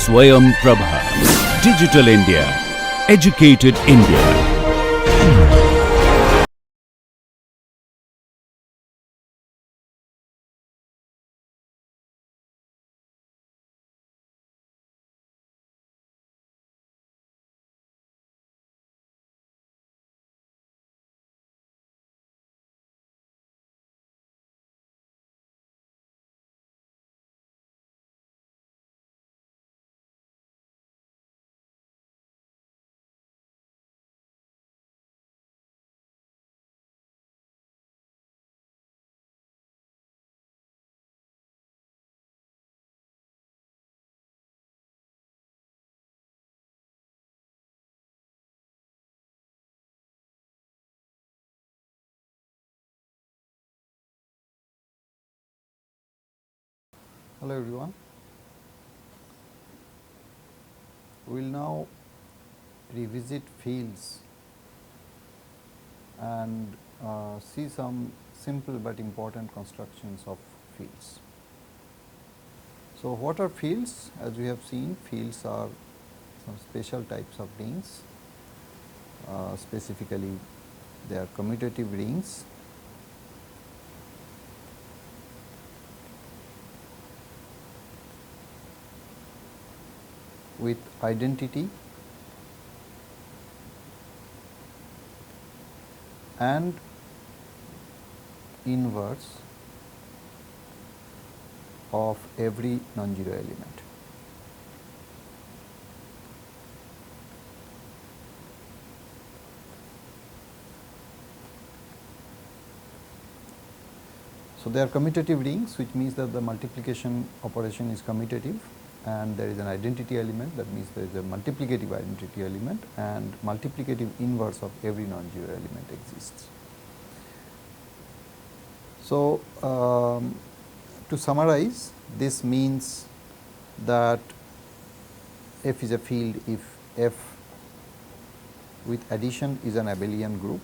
Swayam Prabha. Digital India. Educated India. Hello everyone. We will now revisit fields and see some simple but important constructions of fields. So, what are fields? As we have seen, fields are some special types of rings. Specifically, they are commutative rings. With identity and inverse of every non-zero element. So, they are commutative rings, which means that the multiplication operation is commutative and there is an identity element, that means there is a multiplicative identity element and multiplicative inverse of every non-zero element exists. So, to summarize, this means that F is a field if F with addition is an abelian group.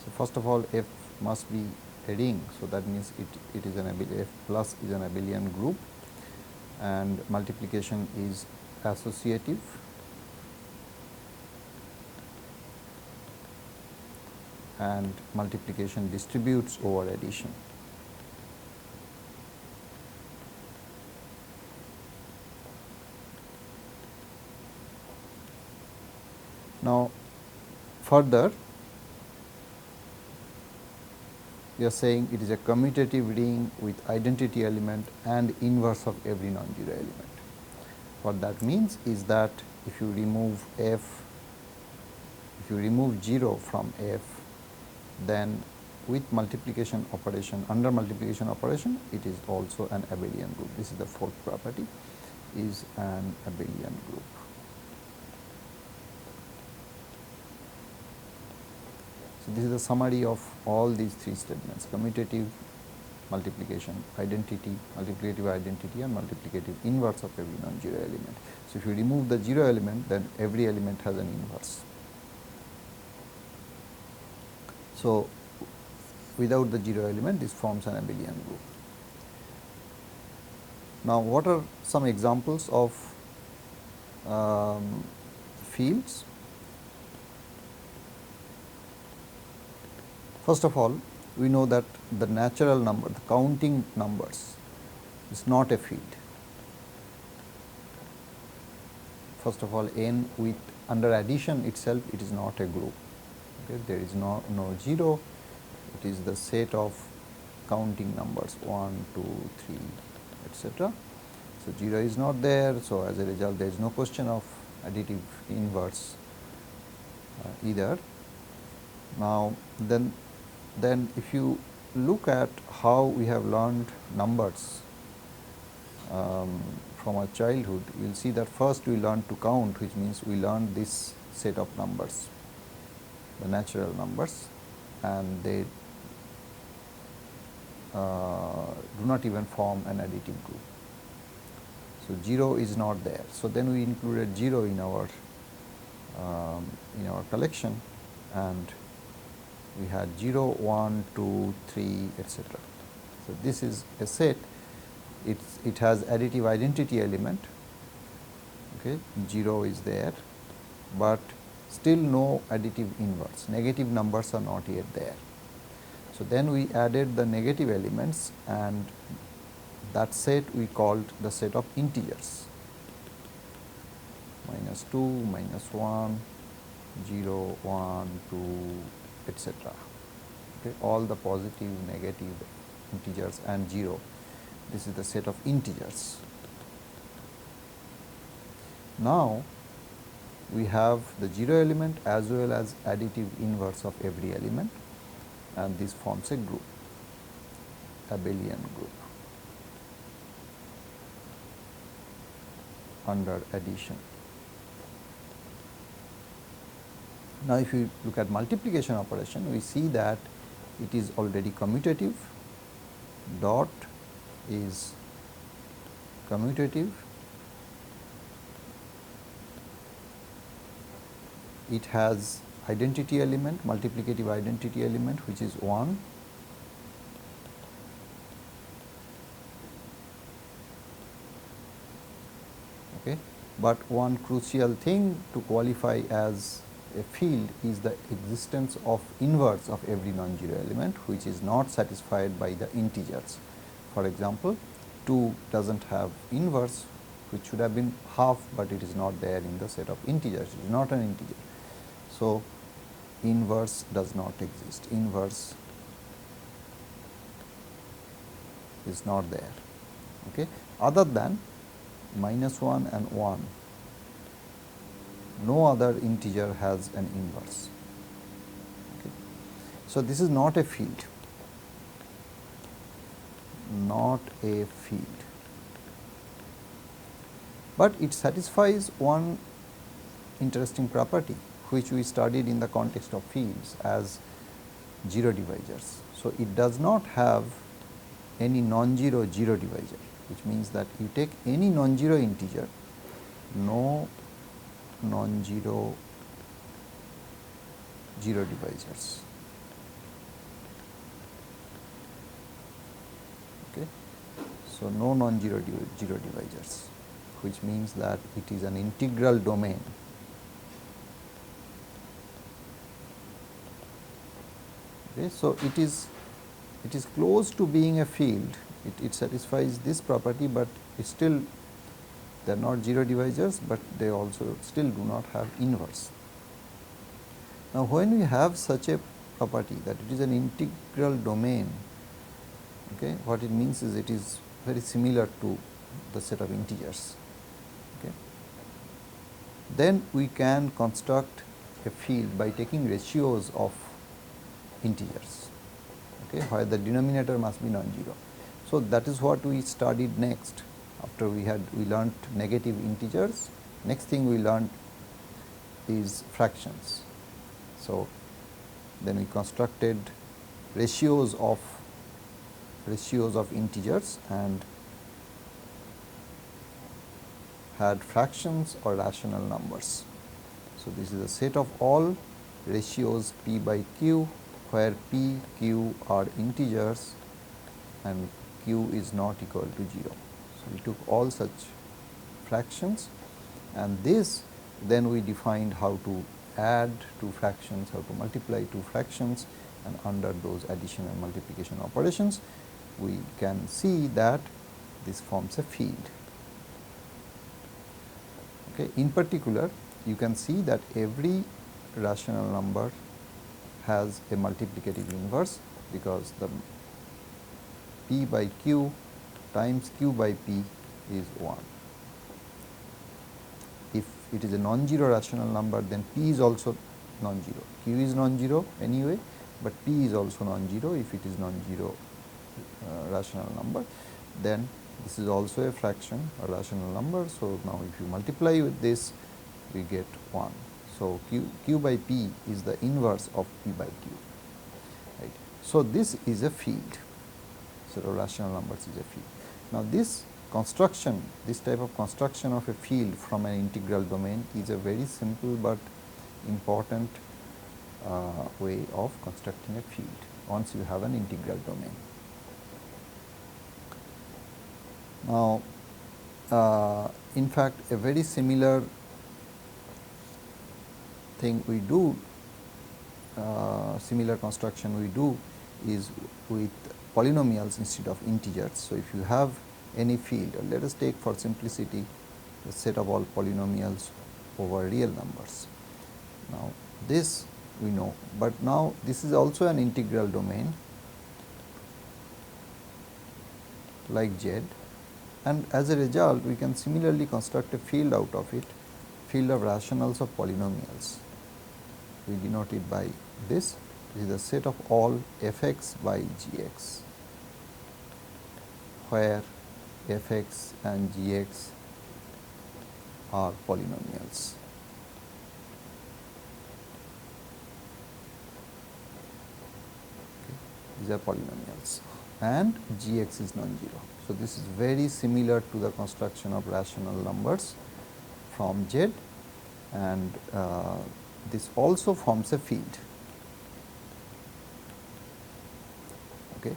So, first of all, F must be a ring. So, that means it is an F plus is an abelian group and multiplication is associative. And multiplication distributes over addition. Now, further we are saying it is a commutative ring with identity element and inverse of every non-zero element. What that means is that if you remove F, if you remove 0 from F, then with multiplication operation, under multiplication operation, it is also an abelian group. This is the fourth property, is an abelian group. So, this is the summary of all these three statements: commutative, multiplication, identity, multiplicative identity and multiplicative inverse of every non-zero element. So, if you remove the 0 element, then every element has an inverse. So, without the 0 element, this forms an abelian group. Now, what are some examples of fields? First of all, we know that the natural number, the counting numbers is not a field. First of all, n with under addition itself, it is not a group. Okay, there is no 0, it is the set of counting numbers 1, 2, 3, etc. So, 0 is not there. So, as a result, there is no question of additive inverse either. Now, then if you look at how we have learned numbers from our childhood, you will see that first we learned to count, which means we learned this set of numbers, the natural numbers, and they do not even form an additive group. So, 0 is not there. So, then we included 0 in our collection, and we had 0, 1, 2, 3, etc. So, this is a set, it has additive identity element, okay. 0 is there, but still no additive inverse, negative numbers are not yet there. So, then we added the negative elements, and that set we called the set of integers, -2, -1, 0, 1, 2, etc. Okay. All the positive, negative integers and 0, this is the set of integers. Now, we have the 0 element as well as additive inverse of every element, and this forms a group, abelian group under addition. Now, if you look at multiplication operation, we see that it is already commutative, dot is commutative, it has identity element, multiplicative identity element, which is 1, okay. But one crucial thing to qualify as a field is the existence of inverse of every non-zero element, which is not satisfied by the integers. For example, 2 does not have inverse, which should have been half, but it is not there in the set of integers, it is not an integer. So, inverse does not exist, inverse is not there, okay. Other than -1 and 1, no other integer has an inverse, okay. So, this is not a field, not a field, but it satisfies one interesting property which we studied in the context of fields as zero divisors. So, it does not have any non-zero zero divisor, which means that you take any non-zero integer, no non-zero zero divisors, okay. So, no non-zero zero divisors, which means that it is an integral domain. Okay. So, it is close to being a field, it satisfies this property, but it still they are not zero divisors, but they also still do not have inverse. Now, when we have such a property that it is an integral domain, okay, what it means is it is very similar to the set of integers, okay. Then we can construct a field by taking ratios of integers, okay, where the denominator must be non-zero. So, that is what we studied next. After we learnt negative integers, next thing we learnt is fractions. So, then we constructed ratios of integers and had fractions or rational numbers. So, this is a set of all ratios p by q, where p, q are integers and q is not equal to 0. So, we took all such fractions, and this then we defined how to add two fractions, how to multiply two fractions, and under those addition and multiplication operations we can see that this forms a field. Okay. In particular, you can see that every rational number has a multiplicative inverse, because the p by q times q by p is 1. If it is a non-zero rational number, then p is also non-zero. Q is non-zero anyway, but p is also non-zero if it is non-zero rational number. Then this is also a fraction, a rational number. So, now if you multiply with this, we get 1. So, q by p is the inverse of p by q, right. So, this is a field. So, rational numbers is a field. Now, this construction, this type of construction of a field from an integral domain is a very simple but important way of constructing a field once you have an integral domain. Now, in fact, a very similar thing we do, similar construction we do is with polynomials instead of integers. So, if you have any field, or let us take for simplicity the set of all polynomials over real numbers. Now, this we know, but now this is also an integral domain like Z, and as a result we can similarly construct a field out of it, field of rationals of polynomials. We denote it by this. This is the set of all f(x) by g(x), where f(x) and g(x) are polynomials. Okay. These are polynomials and g(x) is non-zero. So, this is very similar to the construction of rational numbers from Z, and this also forms a field. Okay.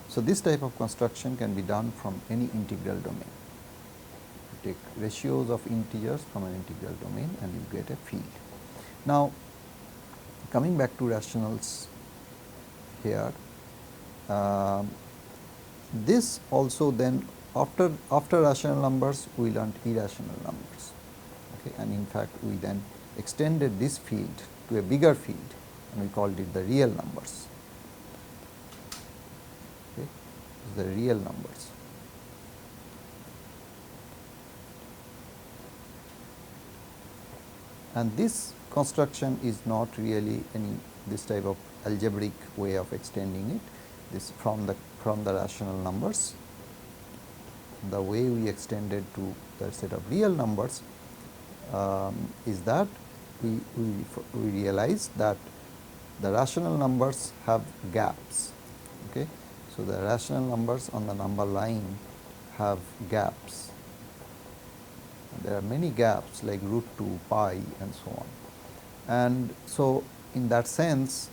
So, this type of construction can be done from any integral domain. You take ratios of integers from an integral domain and you get a field. Now, coming back to rationals here, this also then after rational numbers we learnt irrational numbers, okay, and in fact we then extended this field to a bigger field and we called it the real numbers. Okay, the real numbers. And this construction is not really any this type of algebraic way of extending it. This from the rational numbers, the way we extended to the set of real numbers is that we realize that the rational numbers have gaps. Okay. So, the rational numbers on the number line have gaps. There are many gaps like √2, pi and so on. And so, in that sense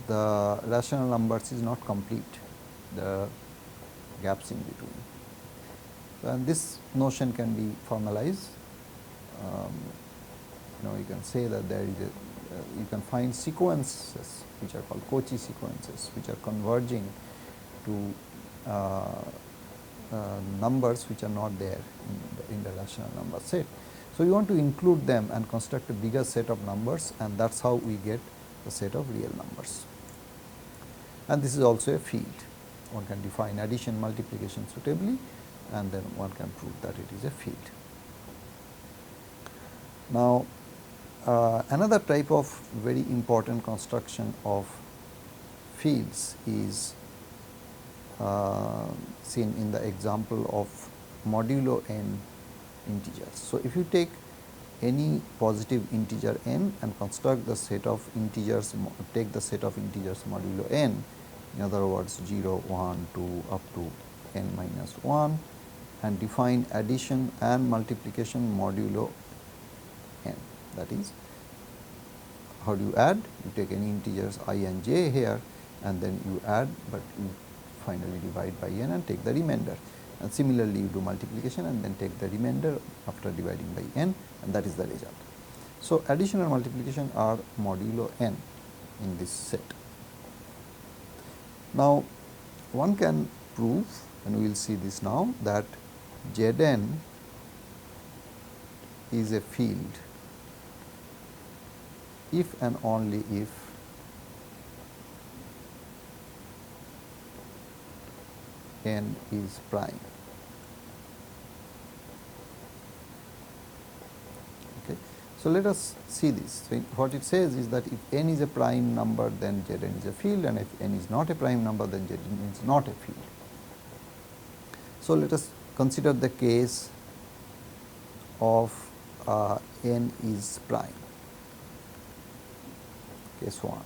the rational numbers is not complete, there are gaps in between. And this notion can be formalized. You can say that there is a you can find sequences which are called Cauchy sequences, which are converging to numbers which are not there in the rational number set. So, we want to include them and construct a bigger set of numbers, and that is how we get the set of real numbers. And this is also a field. One can define addition, multiplication suitably, and then one can prove that it is a field. Now, another type of very important construction of fields is seen in the example of modulo n integers. So, if you take any positive integer n and construct the set of integers, take the set of integers modulo n, in other words 0, 1, 2 up to n minus 1, and define addition and multiplication modulo n. That is, how do you add? You take any integers I and j here and then you add, but you finally divide by n and take the remainder. And similarly, you do multiplication and then take the remainder after dividing by n, and that is the result. So, addition and multiplication are modulo n in this set. Now, one can prove, and we will see this now, that Zn is a field if and only if n is prime. Okay. So, let us see this. So, what it says is that if n is a prime number, then Zn is a field, and if n is not a prime number, then Zn is not a field. So, let us consider the case of n is prime, case 1.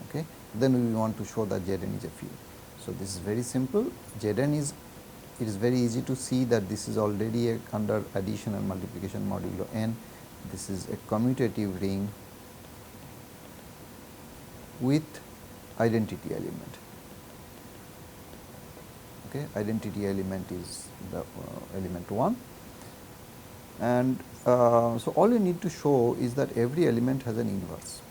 Okay. Then we want to show that Zn is a field. So, this is very simple. Zn is, it is very easy to see that this is already under addition and multiplication modulo n. this is a commutative ring with identity element. Okay, identity element is the element 1, and so all you need to show is that every element has an inverse.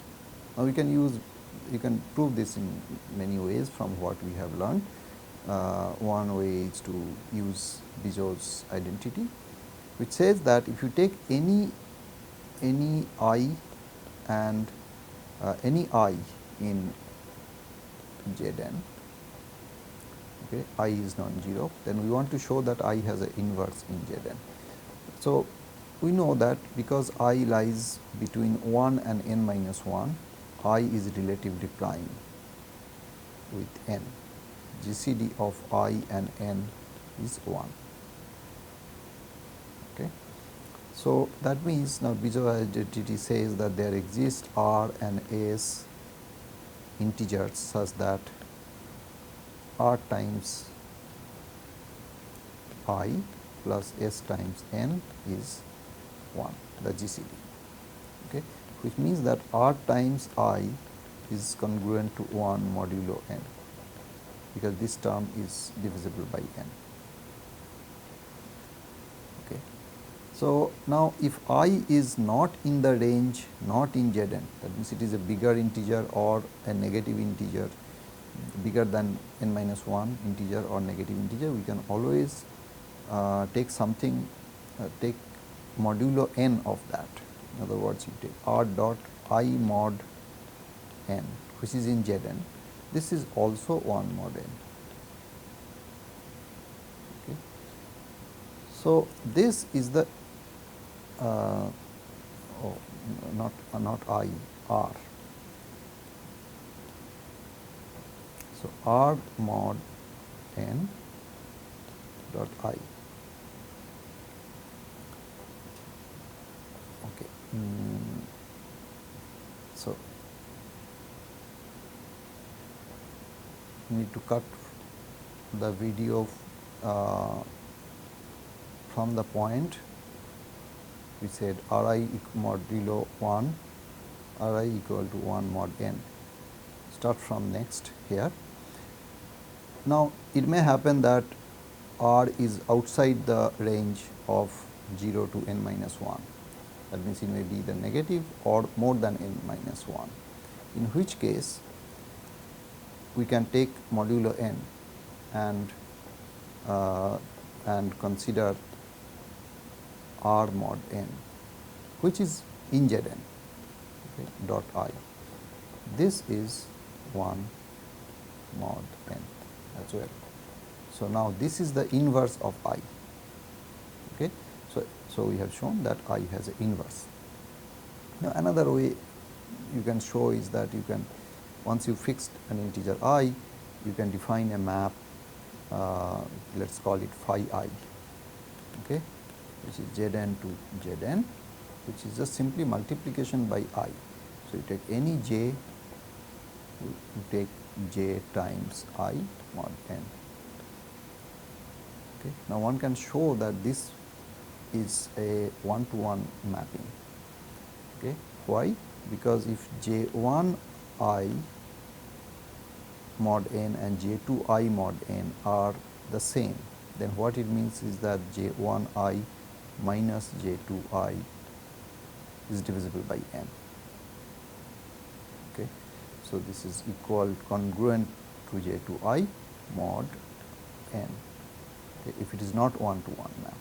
Now you can prove this in many ways from what we have learned. One way is to use Bezo's identity, which says that if you take any I and any I in Zn, okay, I is non-zero, then we want to show that I has an inverse in Zn. So we know that because I lies between 1 and n minus 1, I is relatively prime with n. GCD of I and n is 1. Okay. So that means now Bezo identity says that there exist R and S integers such that R times I plus S times n is 1, the GCD, okay, which means that R times I is congruent to 1 modulo n, because this term is divisible by n. Okay. So now if I is not in the range, not in Zn, that means it is a bigger integer or a negative integer, bigger than n minus 1 integer or negative integer, we can always take something, take modulo n of that. In other words, you take R dot I mod n, which is in Zn. This is also 1 mod n. Okay. So this is the not I, R. So R mod n dot I. Okay. So need to cut the video from the point we said Ri modulo 1, Ri equal to 1 mod n. Start from next here. Now it may happen that R is outside the range of 0 to n minus 1. That means it may be the negative or more than n minus 1, in which case we can take modulo n and consider R mod n, which is in Zn, okay, dot I. This is 1 mod n as well. So now this is the inverse of I. Okay. So we have shown that I has an inverse. Now another way you can show is that you can, once you fixed an integer I, you can define a map, let us call it phi I, okay, which is Zn to Zn, which is just simply multiplication by I. So you take any j, you take j times I mod n. Okay. Now one can show that this is a 1-to-1 mapping. Okay. Why? Because if j1 I mod n and j2 I mod n are the same, then what it means is that j1 I minus j2 I is divisible by n. Okay. So this is equal congruent to j2 I mod n, okay, if it is not 1-to-1 map.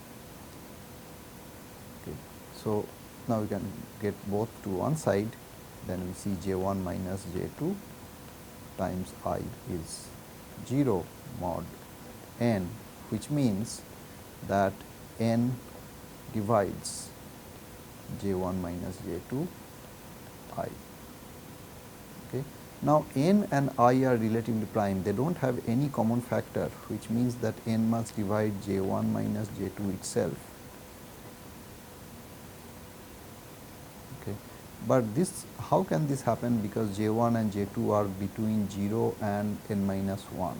Okay. So now we can get both to one side, then we see j1 minus j2 times I is 0 mod n, which means that n divides j1 minus j2 I. Okay. Now n and I are relatively prime, they do not have any common factor, which means that n must divide j1 minus j2 itself. Okay. But this, how can this happen? Because j1 and j2 are between 0 and n minus 1.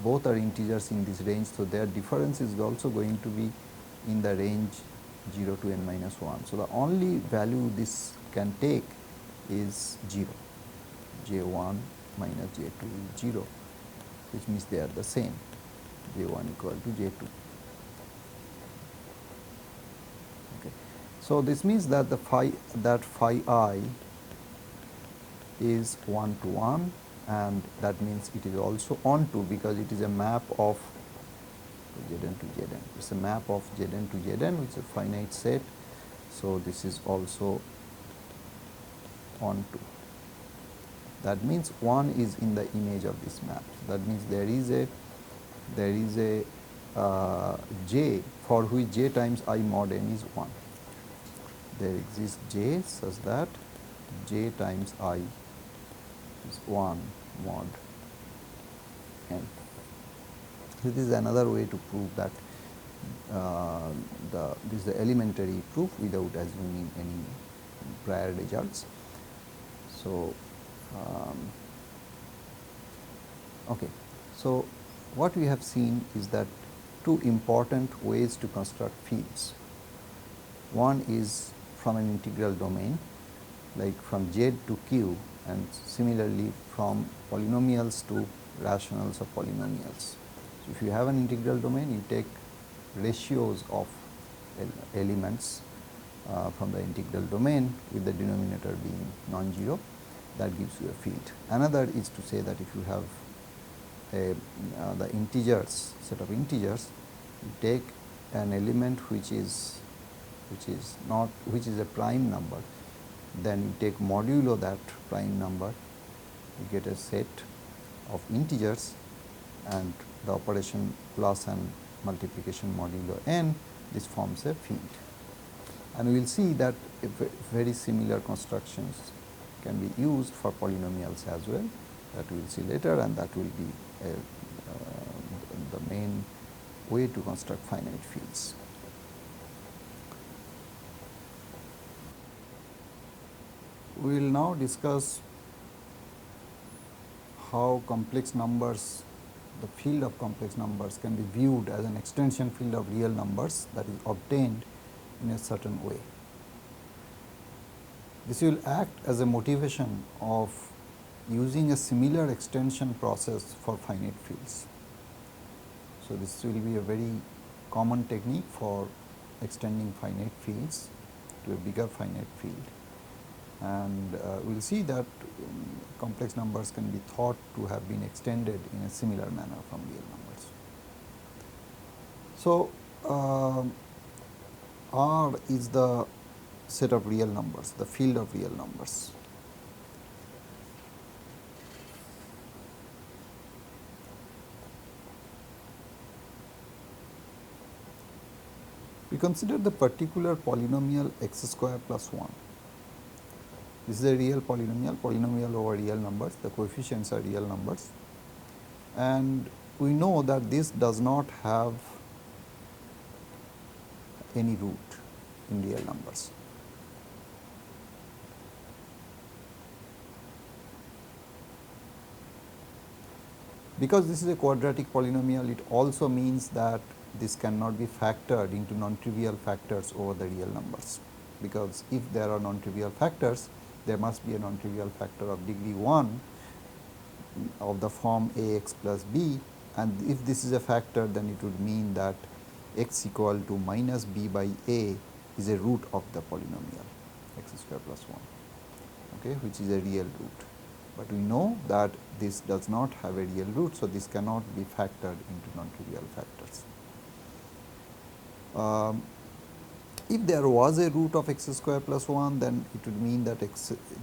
Both are integers in this range, so their difference is also going to be in the range 0 to n minus 1. So, the only value this can take is 0, j1 minus j2 is 0, which means they are the same, j1 equal to j2. Okay. So, this means that the phi I is 1 to 1, and that means it is also onto, because it is a map of Zn to Zn. It is a map of Zn to Zn, which is a finite set. So, this is also onto. That means 1 is in the image of this map. So, that means there is a j for which j times I mod n is 1. There exists j such that j times I is 1 mod n. So, this is another way to prove that this is the elementary proof without assuming any prior results. So, okay. So, what we have seen is that two important ways to construct fields. One is from an integral domain, like from Z to Q, and similarly from polynomials to rationals of polynomials. So, if you have an integral domain, you take ratios of elements from the integral domain with the denominator being non-zero, that gives you a field. Another is to say that if you have the integers, set of integers, you take an element which is a prime number, then you take modulo that prime number, you get a set of integers, and the operation plus and multiplication modulo n, this forms a field. And we will see that very similar constructions can be used for polynomials as well, that we will see later, and that will be the main way to construct finite fields. We will now discuss how complex numbers, the field of complex numbers, can be viewed as an extension field of real numbers that is obtained in a certain way. This will act as a motivation of using a similar extension process for finite fields. So, this will be a very common technique for extending finite fields to a bigger finite field, and we will see that complex numbers can be thought to have been extended in a similar manner from real numbers. So, R is the set of real numbers, the field of real numbers. We consider the particular polynomial x square plus 1. This is a real polynomial over real numbers, the coefficients are real numbers, and we know that this does not have any root in real numbers. Because this is a quadratic polynomial, it also means that this cannot be factored into non-trivial factors over the real numbers, because if there are non-trivial factors, there must be a non-trivial factor of degree 1 of the form ax plus b, and if this is a factor, then it would mean that x equal to minus b by a is a root of the polynomial x square plus 1, okay, which is a real root. But we know that this does not have a real root, so this cannot be factored into non-trivial factors. If there was a root of x square plus 1, then it would mean that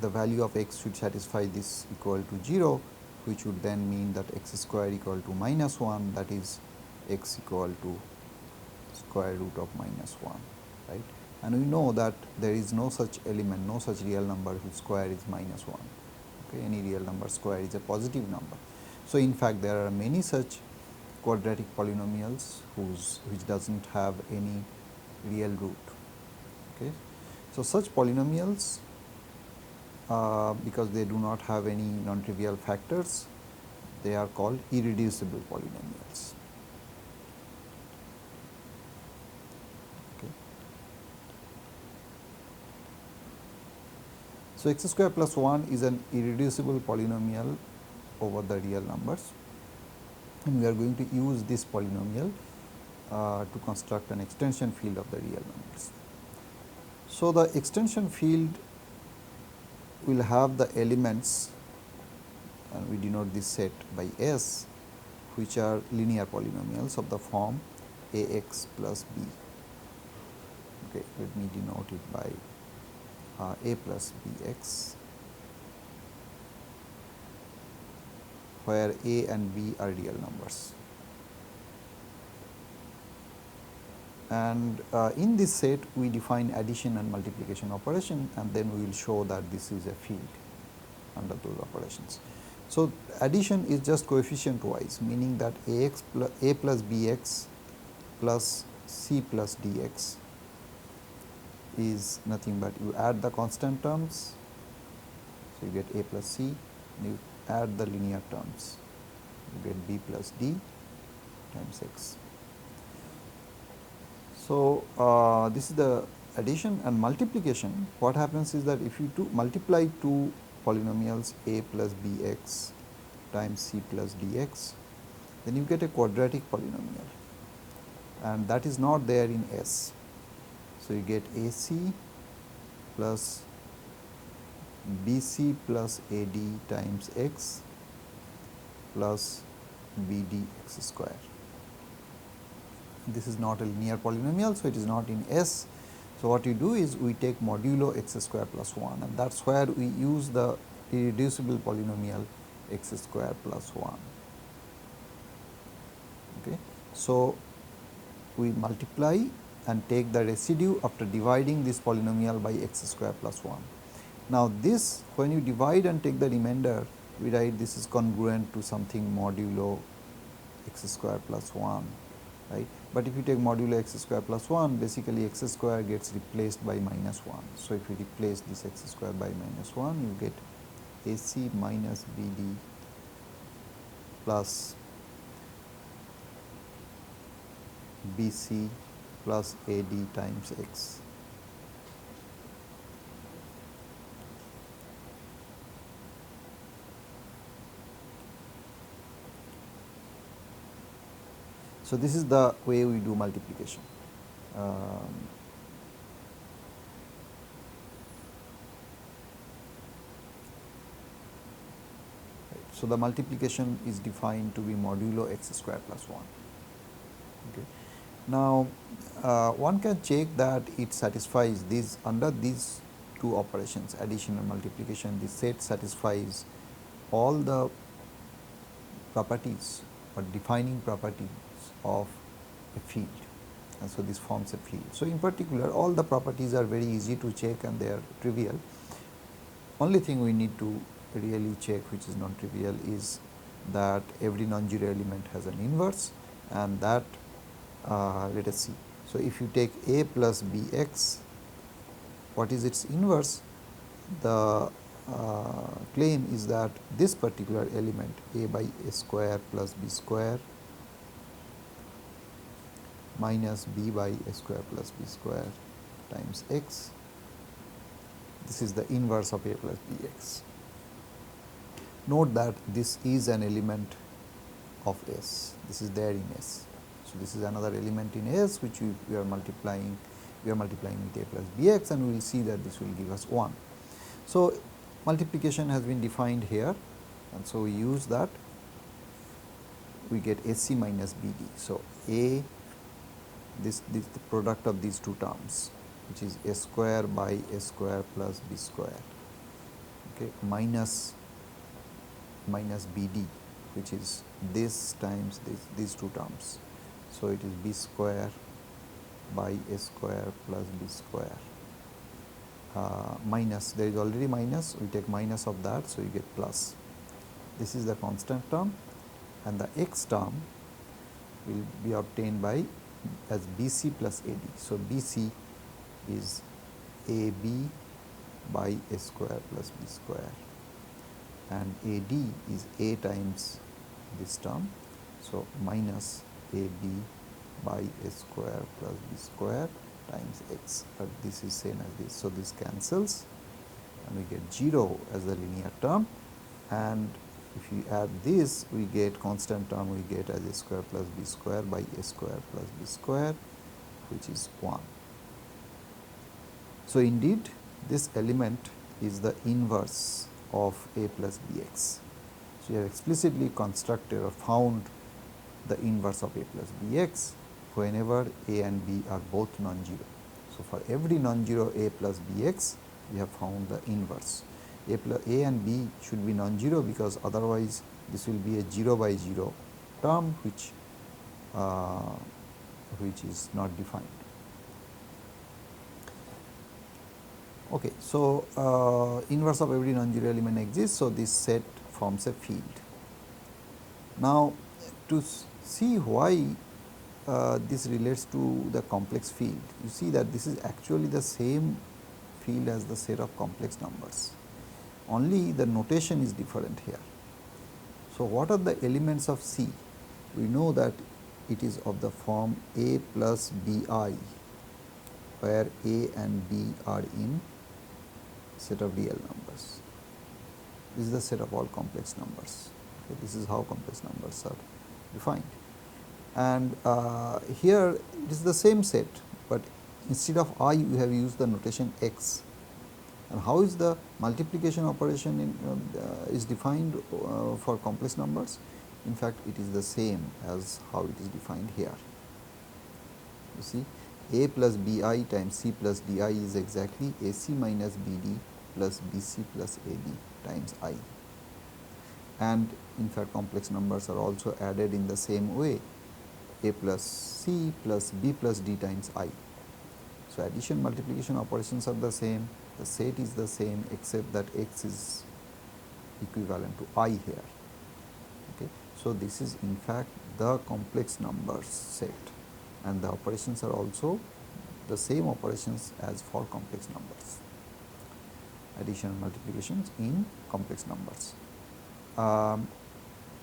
the value of x should satisfy this equal to 0, which would then mean that x square equal to minus 1, that is x equal to square root of minus 1, right. And we know that there is no such element, no such real number whose square is minus 1. Okay, any real number square is a positive number. So, in fact, there are many such quadratic polynomials which does not have any real root. Okay. So, such polynomials, because they do not have any non-trivial factors, they are called irreducible polynomials. Okay. So, x square plus 1 is an irreducible polynomial over the real numbers, and we are going to use this polynomial to construct an extension field of the real numbers. So, the extension field will have the elements, and we denote this set by S, which are linear polynomials of the form a x plus b. Okay, let me denote it by a plus bx, where a and b are real numbers. And in this set we define addition and multiplication operation, and then we will show that this is a field under those operations. So, addition is just coefficient wise, meaning that a plus bx plus c plus dx is nothing but you add the constant terms. So, you get a plus c, you add the linear terms, you get b plus d times x. So, this is the addition. And multiplication. What happens is that if you multiply two polynomials a plus bx times c plus dx, then you get a quadratic polynomial, and that is not there in S. So, you get AC plus BC plus AD times x plus BD x square. This is not a linear polynomial, so it is not in S. So, what you do is we take modulo x square plus 1, and that is where we use the irreducible polynomial x square plus 1. Okay. So, we multiply and take the residue after dividing this polynomial by x square plus 1. Now, this when you divide and take the remainder, we write this is congruent to something modulo x square plus 1, right. But if you take modulo x square plus 1, basically x square gets replaced by minus 1. So, if you replace this x square by minus 1, you get AC minus BD plus BC plus AD times x. So, this is the way we do multiplication. So, the multiplication is defined to be modulo x square plus 1. Okay. Now, one can check that it satisfies these under these two operations, addition and multiplication. This set satisfies all the properties or defining properties of a field, and so this forms a field. So, in particular all the properties are very easy to check and they are trivial. Only thing we need to really check, which is non trivial, is that every non-zero element has an inverse, and that let us see. So, if you take a plus bx, what is its inverse? The claim is that this particular element a by a square plus b square minus b by a square plus b square times x, this is the inverse of a plus bx. Note that this is an element of S, this is there in S. So, this is another element in S which we are multiplying with a plus bx, and we will see that this will give us 1. So, multiplication has been defined here, and so we use that, we get AC minus BD. So, A, this the product of these two terms, which is a square by a square plus b square, okay, minus BD, which is this times these two terms. So, it is b square by a square plus b square minus, there is already minus, we take minus of that. So, you get plus. This is the constant term, and the x term will be obtained by as BC plus AD. So, BC is AB by a square plus b square, and AD is A times this term. So, minus AB by a square plus b square times x, but this is same as this. So, this cancels, and we get 0 as the linear term, and if we add this we get constant term, we get as a square plus b square by a square plus b square, which is 1. So, indeed this element is the inverse of a plus bx. So, we have explicitly constructed or found the inverse of a plus bx whenever a and b are both non-zero. So, for every non-zero a plus bx, we have found the inverse. A and b should be non-zero, because otherwise this will be a 0 by 0 term which is not defined. Okay, so inverse of every non-zero element exists. So, this set forms a field. Now, to see why this relates to the complex field, you see that this is actually the same field as the set of complex numbers, only the notation is different here. So, what are the elements of C? We know that it is of the form a plus bi, where a and b are in set of real numbers. This is the set of all complex numbers. Okay, this is how complex numbers are defined. And here it is the same set, but instead of I we have used the notation x. And how is the multiplication operation is defined for complex numbers? In fact, it is the same as how it is defined here. You see, a plus bi times c plus di is exactly ac minus bd plus bc plus ad times I. And in fact, complex numbers are also added in the same way, a plus c plus b plus d times I. So, addition multiplication operations are the same, the set is the same, except that x is equivalent to I here. Okay. So, this is in fact the complex numbers set, and the operations are also the same operations as for complex numbers, addition and multiplications in complex numbers.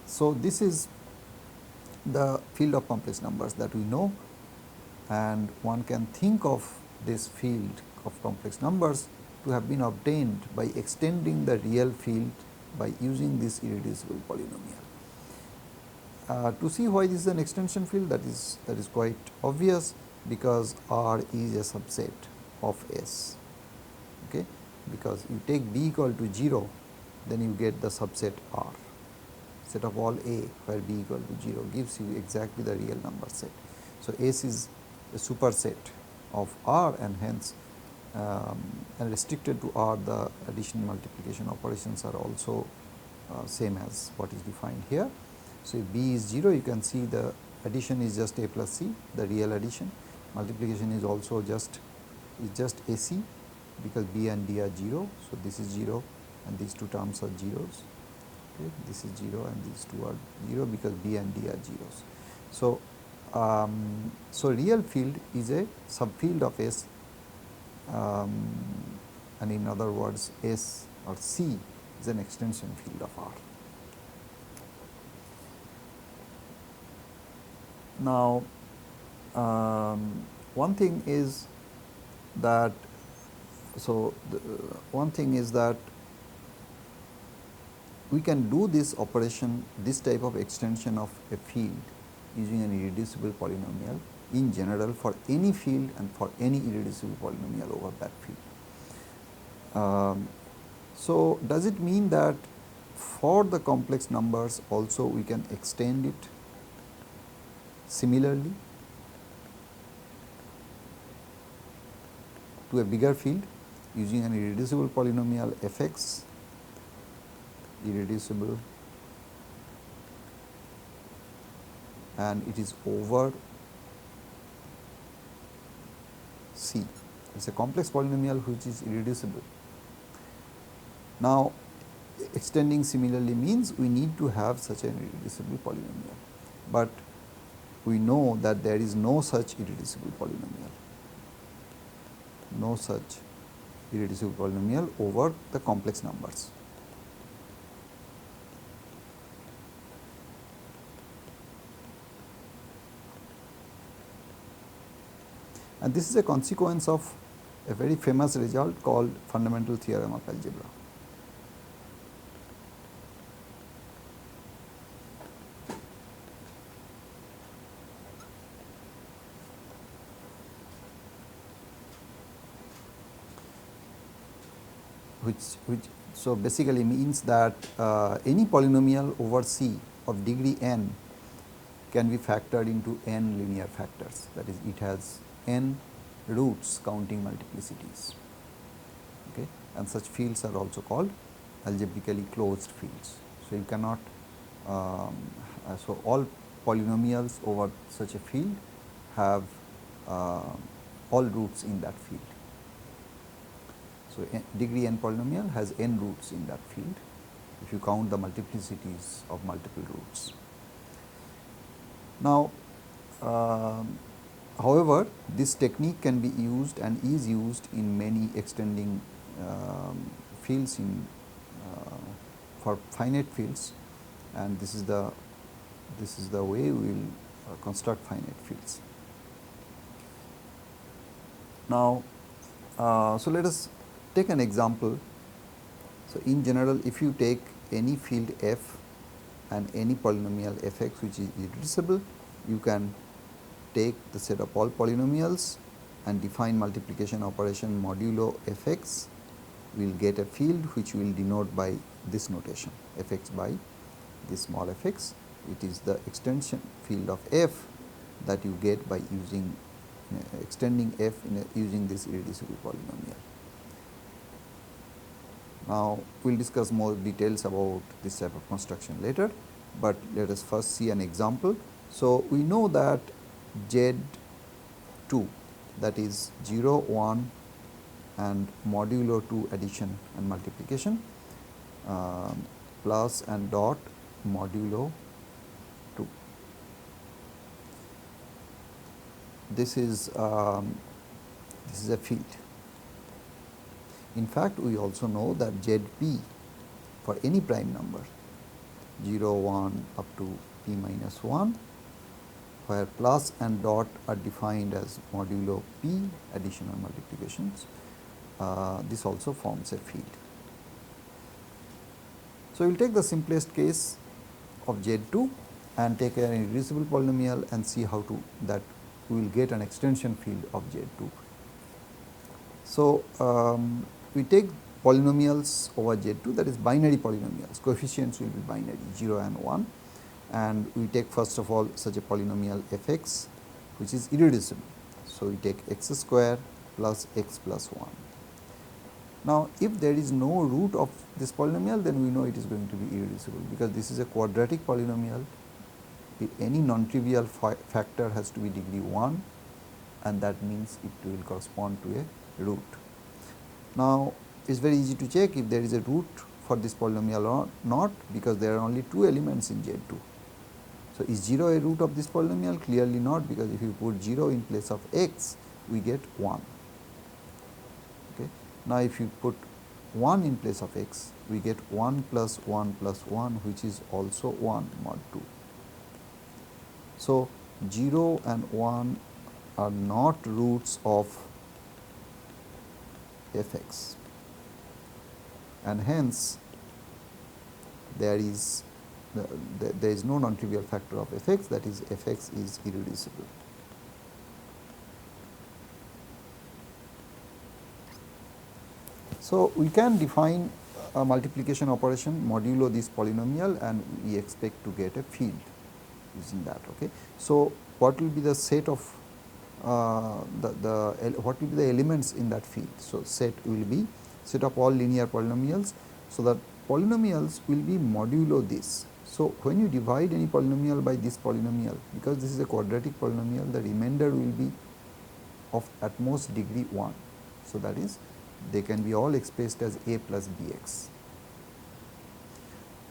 So, this is the field of complex numbers that we know, and one can think of this field of complex numbers to have been obtained by extending the real field by using this irreducible polynomial. To see why this is an extension field, that is quite obvious, because R is a subset of S. Okay? Because you take b equal to 0, then you get the subset R. Set of all A where b equal to 0 gives you exactly the real number set. So, S is a superset of R, and hence and restricted to R, the addition multiplication operations are also same as what is defined here. So, if b is 0, you can see the addition is just a plus c, the real addition. Multiplication is also just AC, because b and d are 0. So, this is 0 and these two terms are zeros. Okay. This is 0 and these two are 0, because b and d are zeros. So, so real field is a subfield of S, and in other words S or C is an extension field of R. Now, one thing is that, one thing is that we can do this operation, this type of extension of a field using an irreducible polynomial in general for any field and for any irreducible polynomial over that field. So, does it mean that for the complex numbers also we can extend it similarly to a bigger field using an irreducible polynomial fx, irreducible, and it is over C. It is a complex polynomial which is irreducible. Now, extending similarly means we need to have such an irreducible polynomial, but we know that there is no such irreducible polynomial, no such irreducible polynomial over the complex numbers. And this is a consequence of a very famous result called fundamental theorem of algebra. Which so basically means that any polynomial over C of degree n can be factored into n linear factors, that is it has n roots counting multiplicities, okay, and such fields are also called algebraically closed fields. So, you cannot so all polynomials over such a field have all roots in that field. So, degree n polynomial has n roots in that field if you count the multiplicities of multiple roots. Now, however, this technique can be used and is used in many extending fields in for finite fields, and this is the way we will construct finite fields. Now, so let us take an example. So, in general, if you take any field f and any polynomial fx which is irreducible, you can take the set of all polynomials and define multiplication operation modulo fx, we will get a field which we will denote by this notation fx by this small fx. It is the extension field of f that you get by using extending f using this irreducible polynomial. Now, we will discuss more details about this type of construction later, but let us first see an example. So, we know that Z2, that is 0, 1 and modulo 2 addition and multiplication plus and dot modulo 2. This is a field. In fact, we also know that Zp for any prime number 0, 1 up to p minus 1, where plus and dot are defined as modulo p addition and multiplications, this also forms a field. So, we will take the simplest case of Z2 and take an irreducible polynomial and see how to that we will get an extension field of Z2. So, we take polynomials over Z2, that is binary polynomials, coefficients will be binary 0 and 1, and we take first of all such a polynomial fx which is irreducible. So, we take x square plus x plus 1. Now, if there is no root of this polynomial, then we know it is going to be irreducible, because this is a quadratic polynomial. Any non-trivial factor has to be degree 1, and that means it will correspond to a root. Now, it is very easy to check if there is a root for this polynomial or not, because there are only 2 elements in Z2. So, is 0 a root of this polynomial? Clearly not, because if you put 0 in place of x, we get 1. Okay. Now, if you put 1 in place of x, we get 1 plus 1 plus 1, which is also 1 mod 2. So, 0 and 1 are not roots of fx, and hence there is no non-trivial factor of fx, that is fx is irreducible. So, we can define a multiplication operation modulo this polynomial, and we expect to get a field using that. Okay. So, what will be the set of what will be the elements in that field? So, set will be set of all linear polynomials. So, that polynomials will be modulo this. So, when you divide any polynomial by this polynomial, because this is a quadratic polynomial, the remainder will be of at most degree 1. So, that is they can be all expressed as a plus bx.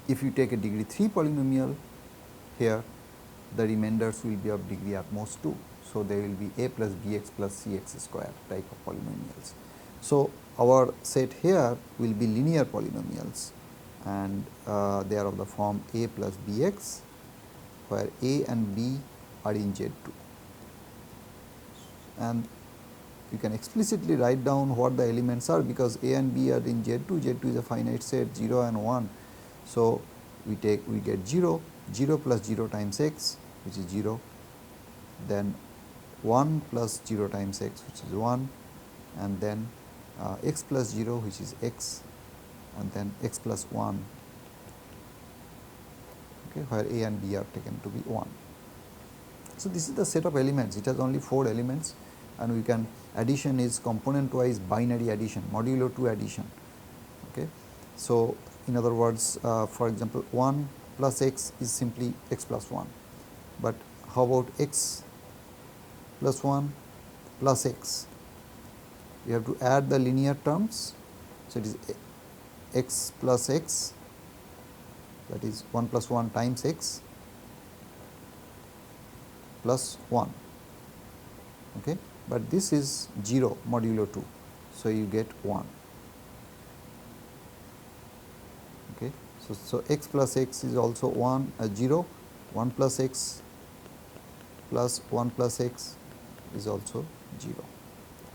If you take a degree 3 polynomial here, the remainders will be of degree at most 2. So, there will be a plus bx plus cx square type of polynomials. So, our set here will be linear polynomials, and they are of the form a plus bx, where a and b are in Z2, and you can explicitly write down what the elements are, because A and B are in Z2, Z2 is a finite set 0 and 1. So, we get 0, 0 plus 0 times x, which is 0, then 1 plus 0 times x, which is 1, and then x plus 0, which is x, and then x plus 1, okay, where A and B are taken to be 1. So, this is the set of elements. It has only 4 elements, and we can addition is component wise binary addition, modulo 2 addition. Okay. So, in other words, for example, 1 plus x is simply x plus 1, but how about x plus 1 plus x? You have to add the linear terms. So, it is x plus x, that is 1 plus 1 times x plus 1, okay. But this is 0 modulo 2. So, you get 1, okay. So, x plus x is also 1 0, 1 plus x plus 1 plus x is also 0.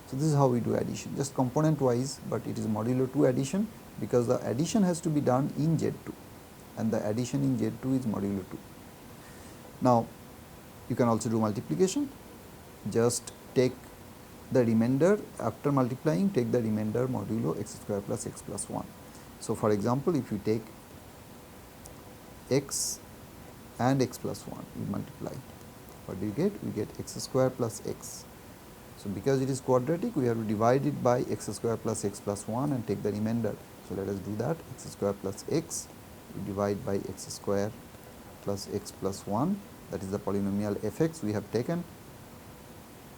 So, this is how we do addition, just component wise, but it is modulo 2 addition, because the addition has to be done in Z2, and the addition in Z2 is modulo 2. Now, you can also do multiplication, just take the remainder after multiplying, take the remainder modulo x square plus x plus 1. So, for example, if you take x and x plus 1, you multiply, what do you get? We get x square plus x. So, because it is quadratic, we have to divide it by x square plus x plus 1 and take the remainder. So, let us do that. X square plus x, we divide by x square plus x plus 1, that is the polynomial fx we have taken,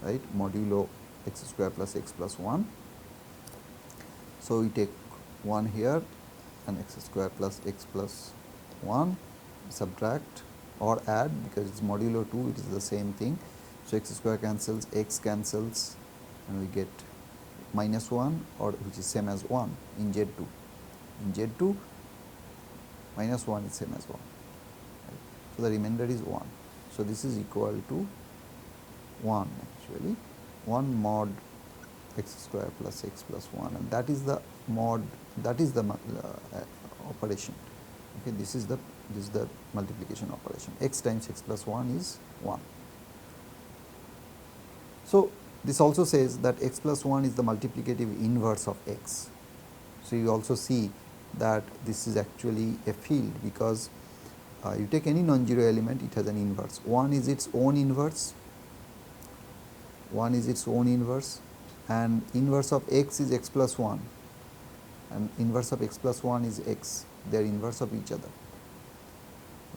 right, modulo x square plus x plus 1. So, we take 1 here and x square plus x plus 1, subtract or add, because it is modulo 2, it is the same thing. So, x square cancels, x cancels, and we get minus 1, or which is same as 1 in Z2. In Z2, minus 1 is same as 1. Right. So, the remainder is 1. So, this is equal to 1 actually, 1 mod x square plus x plus 1, and that is the mod, that is the operation. Okay, this is the multiplication operation. X times x plus 1 is 1. So, this also says that x plus 1 is the multiplicative inverse of x. So, you also see that this is actually a field, because you take any non-zero element, it has an inverse. 1 is its own inverse, 1 is its own inverse, and inverse of x is x plus 1, and inverse of x plus 1 is x, they are inverse of each other.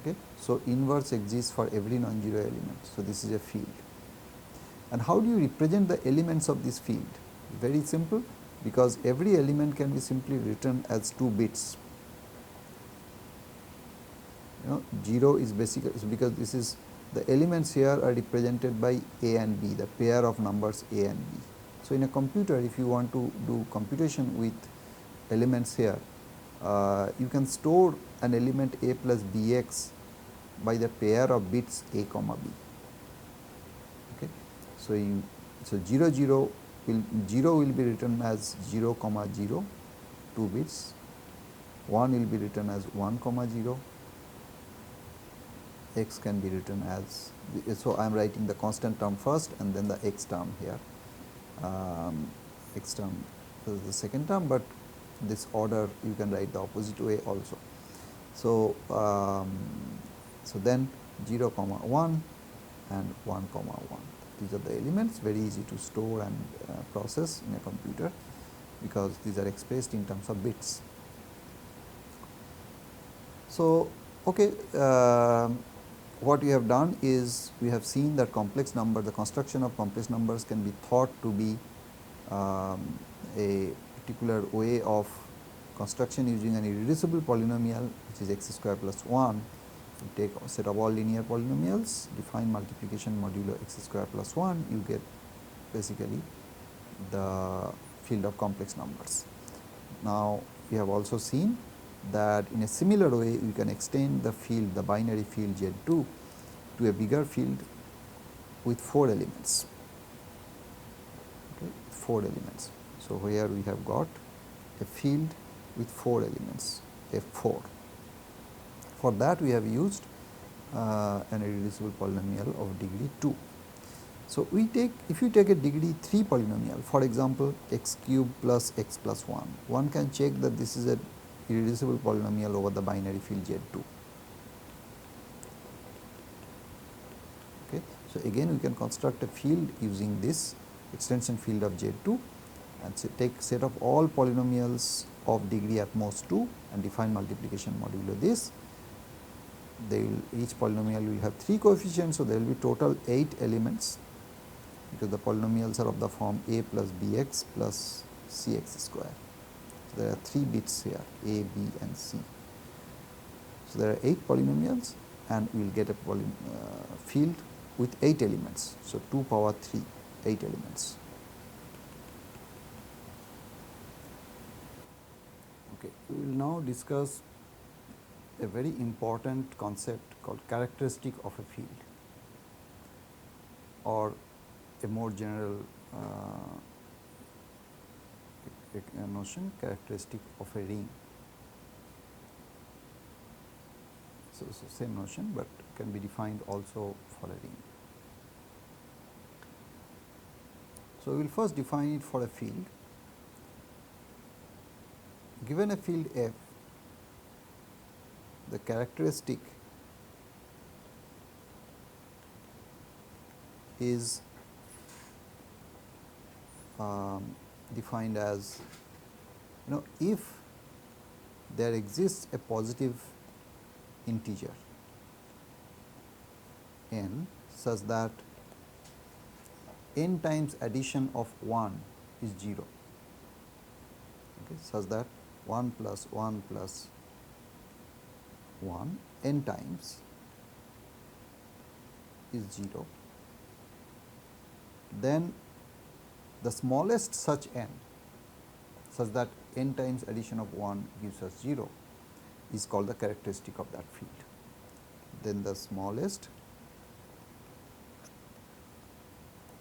Okay. So, inverse exists for every non-zero element. So, this is a field. And how do you represent the elements of this field? Very simple, because every element can be simply written as 2 bits. 0 is basically, because this is the elements here are represented by a and b, the pair of numbers a and b. So, in a computer, if you want to do computation with elements here, you can store an element a plus bx by the pair of bits a comma b. Okay. So, 0 0 will be written as 0 comma 0, 2 bits, 1 will be written as 1 comma 0, x can be written as, so I am writing the constant term first and then the x term here, x term is the second term, but this order you can write the opposite way also. So, so then 0 comma 1 and 1 comma 1, these are the elements, very easy to store and process in a computer, because these are expressed in terms of bits. So, okay, what we have done is we have seen that complex number, the construction of complex numbers can be thought to be a particular way of construction using an irreducible polynomial, which is x square plus 1. You take a set of all linear polynomials, define multiplication modulo x square plus 1, you get basically the field of complex numbers. Now, we have also seen that in a similar way we can extend the field, the binary field Z2, to a bigger field with 4 elements. okay, 4 elements. So, here we have got a field with 4 elements F4. For that we have used an irreducible polynomial of degree 2. So, we take, if you take a degree 3 polynomial, for example x cube plus x plus 1, one can check that this is a irreducible polynomial over the binary field Z2. Okay. So, again we can construct a field using this extension field of Z2 and take set of all polynomials of degree at most 2 and define multiplication modulo this. Each polynomial will have 3 coefficients. So, there will be total 8 elements, because the polynomials are of the form a plus bx plus cx square. So, there are 3 bits here a, b and c. So, there are 8 polynomials and we will get a field with 8 elements. So, 2 power 3, 8 elements. Okay. We will now discuss a very important concept called characteristic of a field, or a more general notion, characteristic of a ring. So, same notion, but can be defined also for a ring. So, we will first define it for a field. Given a field F, the characteristic is defined as, if there exists a positive integer n such that n times addition of 1 is 0, okay, such that 1 plus 1 plus 1 n times is 0, then the smallest such n such that n times addition of 1 gives us 0 is called the characteristic of that field. Then the smallest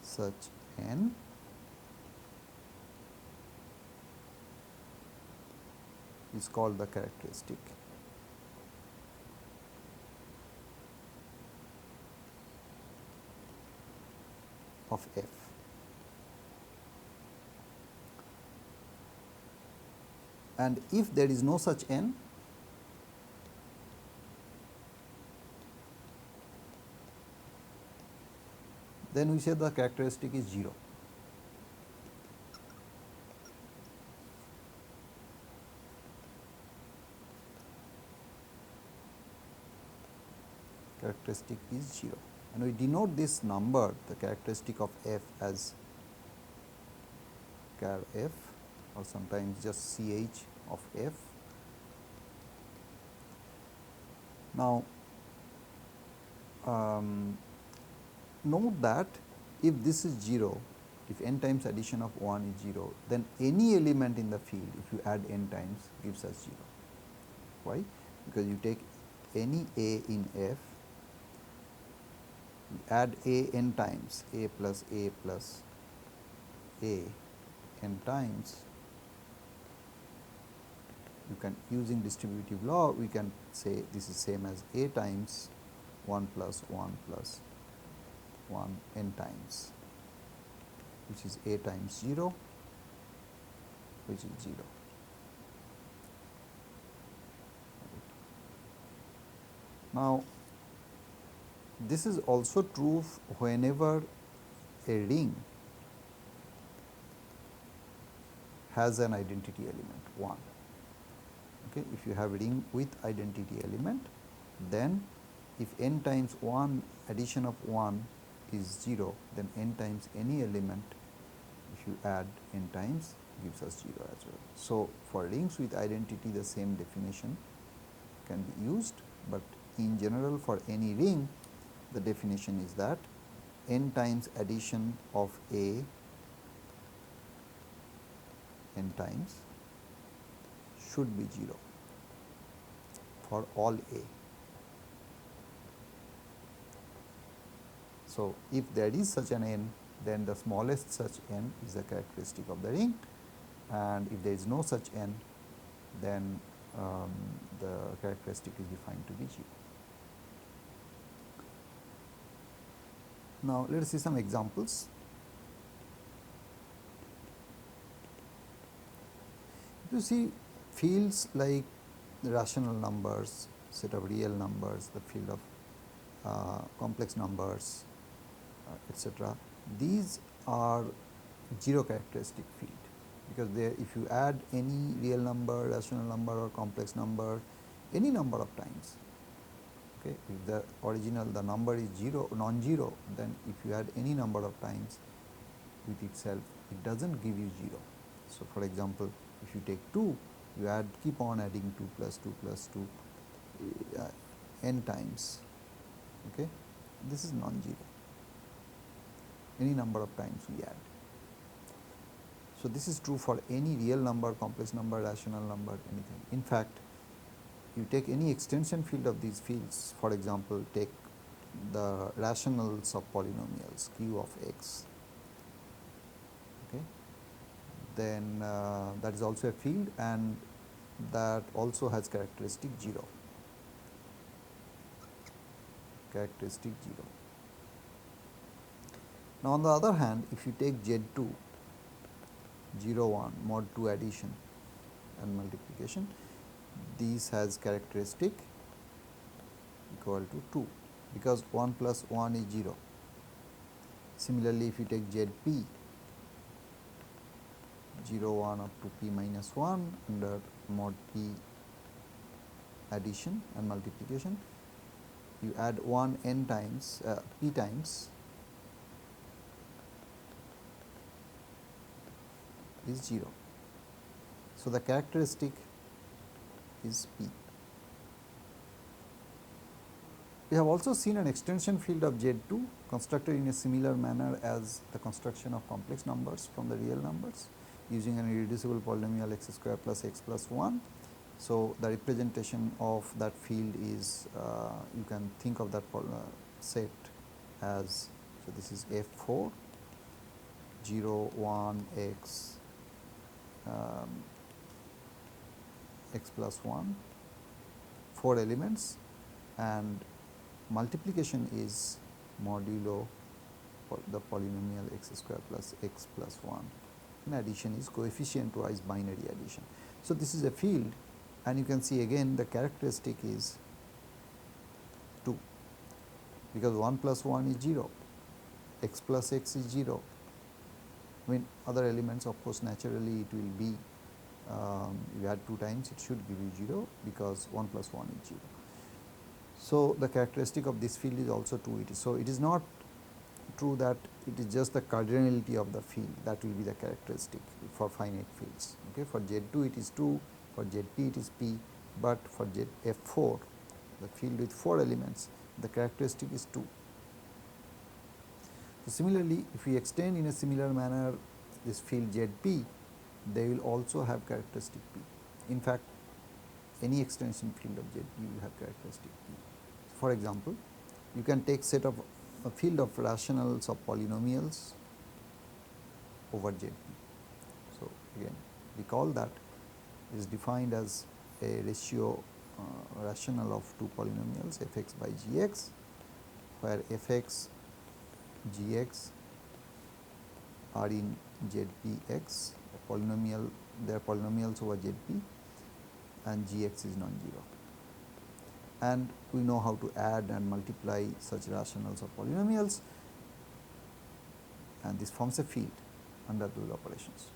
such n is called the characteristic of F. And if there is no such n, then we say the characteristic is 0. Characteristic is 0, and we denote this number, the characteristic of F, as char F, or sometimes just ch of F. Now, note that if this is 0, if n times addition of 1 is 0, then any element in the field, if you add n times, gives us 0. Why? Because you take any a in F, you add a n times, a plus a n times, you can, using distributive law, we can say this is same as a times 1 plus 1 plus 1 n times, which is a times 0, which is 0. Now, this is also true whenever a ring has an identity element 1. Okay. If you have a ring with identity element, then if n times 1 addition of 1 is 0, then n times any element, if you add n times, gives us 0 as well. So, for rings with identity, the same definition can be used, but in general for any ring, the definition is that n times addition of a n times should be 0 for all a. So, if there is such an n, then the smallest such n is the characteristic of the ring, and if there is no such n, then the characteristic is defined to be 0. Now, let us see some examples. You see fields like the rational numbers, set of real numbers, the field of complex numbers, etc. These are 0 characteristic field, because if you add any real number, rational number or complex number any number of times, okay, if the original the number is 0 non-zero, then if you add any number of times with itself, it does not give you 0. So, for example, if you take 2, you keep on adding 2 plus 2 plus 2 n times, okay. This is non-zero, any number of times we add. So, this is true for any real number, complex number, rational number, anything. In fact, you take any extension field of these fields, for example, take the rationals of polynomials q of x, okay, then that is also a field, and that also has characteristic 0, characteristic 0. Now, on the other hand, if you take Z2 0 1 mod 2 addition and multiplication, these has characteristic equal to 2, because 1 plus 1 is 0. Similarly, if you take ZP 0 1 up to p minus 1 under mod p addition and multiplication, you add 1 n times p times is 0. So, the characteristic is p. We have also seen an extension field of Z2 constructed in a similar manner as the construction of complex numbers from the real numbers using an irreducible polynomial x square plus x plus 1. So, the representation of that field is you can think of that set as, so this is F4 0 1 x x plus 1, 4 elements, and multiplication is modulo the polynomial x square plus x plus 1, and addition is coefficient wise binary addition. So, this is a field, and you can see again the characteristic is 2, because 1 plus 1 is 0, x plus x is 0. I mean, other elements, of course, naturally it will be you add 2 times, it should give you 0, because 1 plus 1 is 0. So, the characteristic of this field is also 2. So, it is not true that it is just the cardinality of the field that will be the characteristic for finite fields. Okay. For Z2 it is 2, for Zp it is p, but for F4, the field with 4 elements, the characteristic is 2. So, similarly, if we extend in a similar manner this field Zp, they will also have characteristic p. In fact, any extension field of Zp will have characteristic p. For example, you can take set of a field of rationals of polynomials over Zp. So, again recall that is defined as a ratio rational of 2 polynomials fx by gx, where fx, gx are in Zpx, polynomial, they are polynomials over Zp, and gx is non-zero. And we know how to add and multiply such rationals of polynomials, and this forms a field under those operations.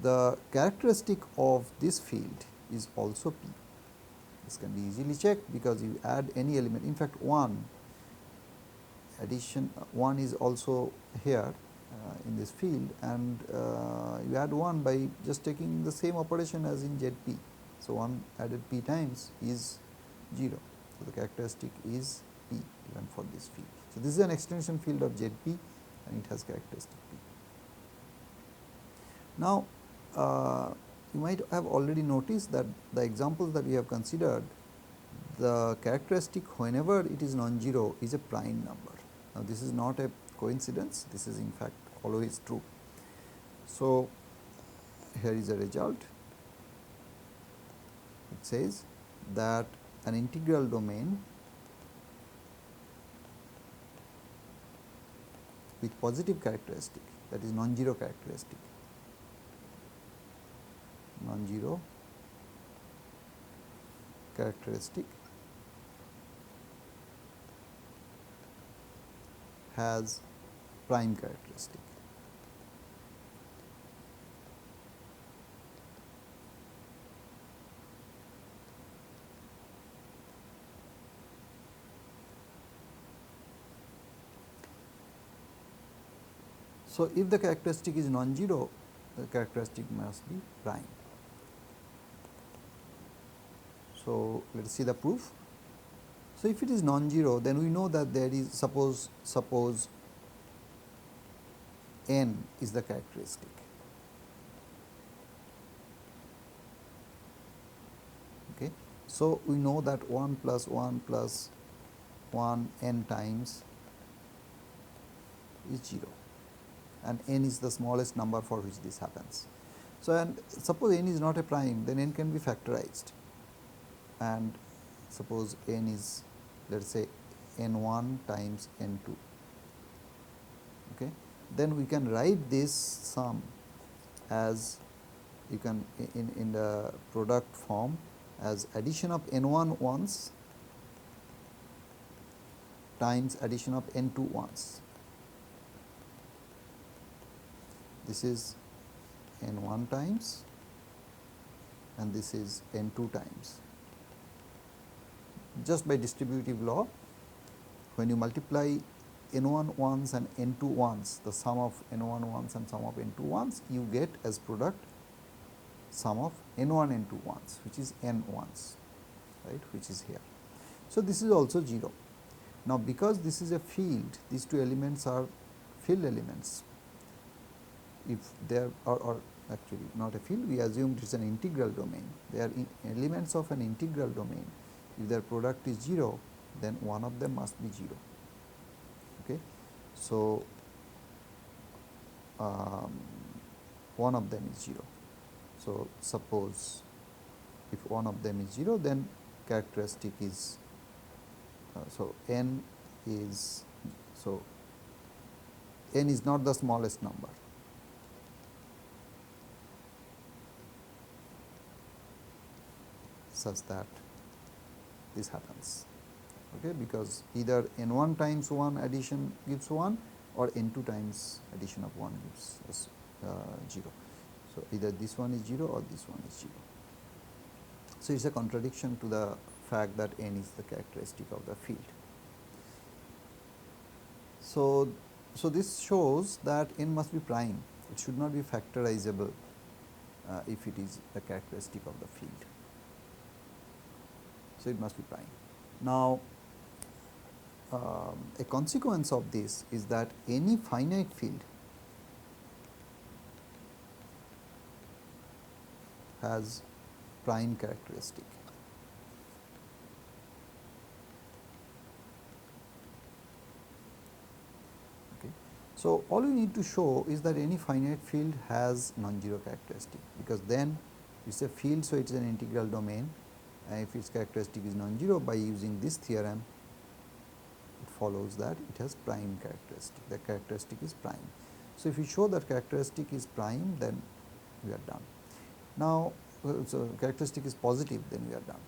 The characteristic of this field is also p. This can be easily checked, because you add any element, in fact 1 addition 1 is also here in this field, and you add 1 by just taking the same operation as in Zp. So, 1 added p times is 0. So, the characteristic is p even for this field. So, this is an extension field of Zp, and it has characteristic p. Now, you might have already noticed that the examples that we have considered, the characteristic whenever it is non-zero is a prime number. Now, this is not a coincidence, this is in fact always true. So, here is a result. It says that an integral domain with positive characteristic, that is non-zero characteristic, non-zero characteristic has prime characteristic. So, if the characteristic is non-zero, the characteristic must be prime. So, let us see the proof. So, if it is non-zero, then we know that there is, suppose n is the characteristic. Okay. So, we know that 1 plus 1 plus 1 n times is 0, and n is the smallest number for which this happens. So, and suppose n is not a prime, then n can be factorized, and suppose n is, let us say, n1 times n2. Okay. Then we can write this sum as, you can in the product form, as addition of n1 ones times addition of n2 ones. This is n1 times and this is n2 times. Just by distributive law, when you multiply n1 ones and n2 ones, the sum of n1 ones and sum of n2 ones, you get as product sum of n1 n2 ones, which is n ones, right, which is here. So, this is also 0. Now, because this is a field, these two elements are field elements. If there are, or actually not a field, we assume it is an integral domain. They are elements of an integral domain. If their product is 0, then one of them must be 0. Okay. So, one of them is 0. So, suppose if one of them is 0, then characteristic is, so n is, so n is not the smallest number. Such that this happens, okay, because either n1 times 1 addition gives 1 or n2 times addition of 1 gives us 0. So, either this one is 0 or this one is 0. So, it is a contradiction to the fact that n is the characteristic of the field. So, this shows that n must be prime, it should not be factorizable if it is the characteristic of the field. So, it must be prime. Now, a consequence of this is that any finite field has prime characteristic. Okay. So, all you need to show is that any finite field has non-zero characteristic, because then it is a field, so it is an integral domain. If its characteristic is non-zero, by using this theorem, it follows that it has prime characteristic, the characteristic is prime. So, if you show that characteristic is prime, then we are done. Now, so characteristic is positive, then we are done.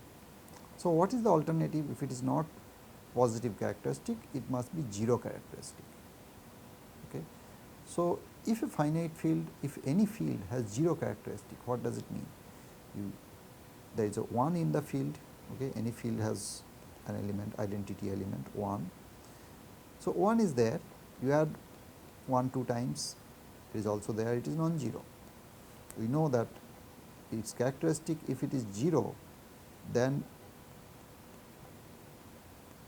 So, what is the alternative? If it is not positive characteristic, it must be 0 characteristic. Okay. So, if a finite field, if any field has 0 characteristic, what does it mean? There is a 1 in the field, okay, any field has an element, identity element 1. So, 1 is there, you add 1 2 times, it is also there, it is non-zero. We know that its characteristic, if it is 0, then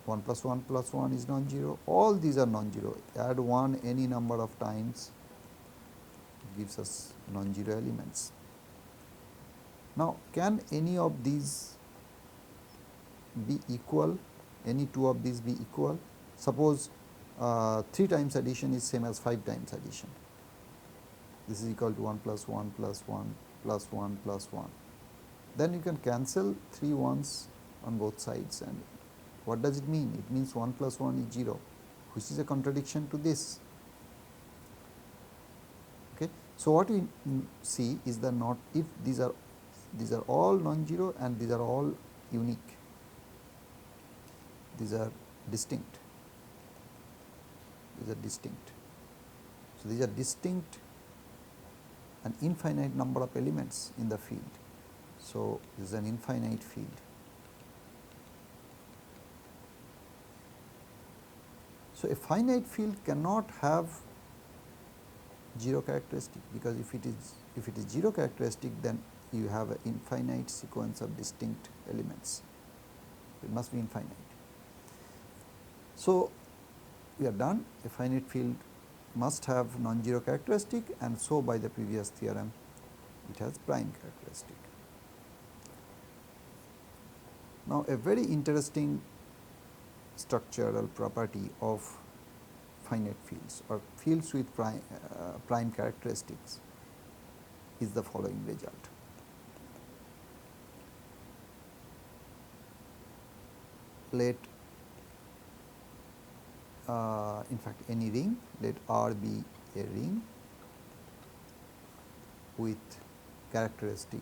1 plus 1 plus 1 is non-zero, all these are non-zero, add 1 any number of times, gives us non-zero elements. Now, can any of these be equal, any two of these be equal? Suppose 3 times addition is same as 5 times addition. This is equal to 1 plus 1 plus 1 plus 1 plus 1. Then you can cancel 3 ones on both sides, and what does it mean? It means 1 plus 1 is 0, which is a contradiction to this. Okay. So, what we see is that not if these are all non-zero and these are all unique, these are distinct, these are distinct. So, these are distinct an infinite number of elements in the field. So, this is an infinite field. So, a finite field cannot have 0 characteristic, because if it is 0 characteristic, then you have an infinite sequence of distinct elements. It must be infinite. So, we are done. A finite field must have non-zero characteristic, and so by the previous theorem it has prime characteristic. Now, a very interesting structural property of finite fields or fields with prime characteristics is the following result. Let in fact any ring, let R be a ring with characteristic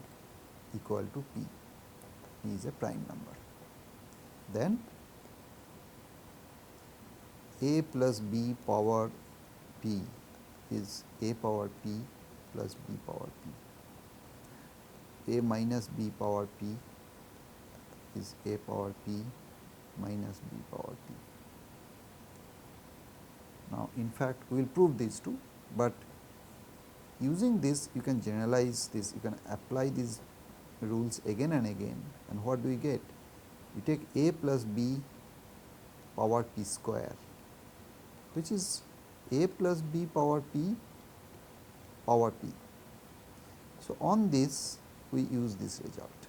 equal to P. P is a prime number. Then A plus B power P is A power P plus B power P. A minus B power P is A power P minus B power P. Now, in fact, we will prove these two, but using this you can generalize this, you can apply these rules again and again, and what do we get? We take A plus B power P square, which is A plus B power P power P. So, on this we use this result.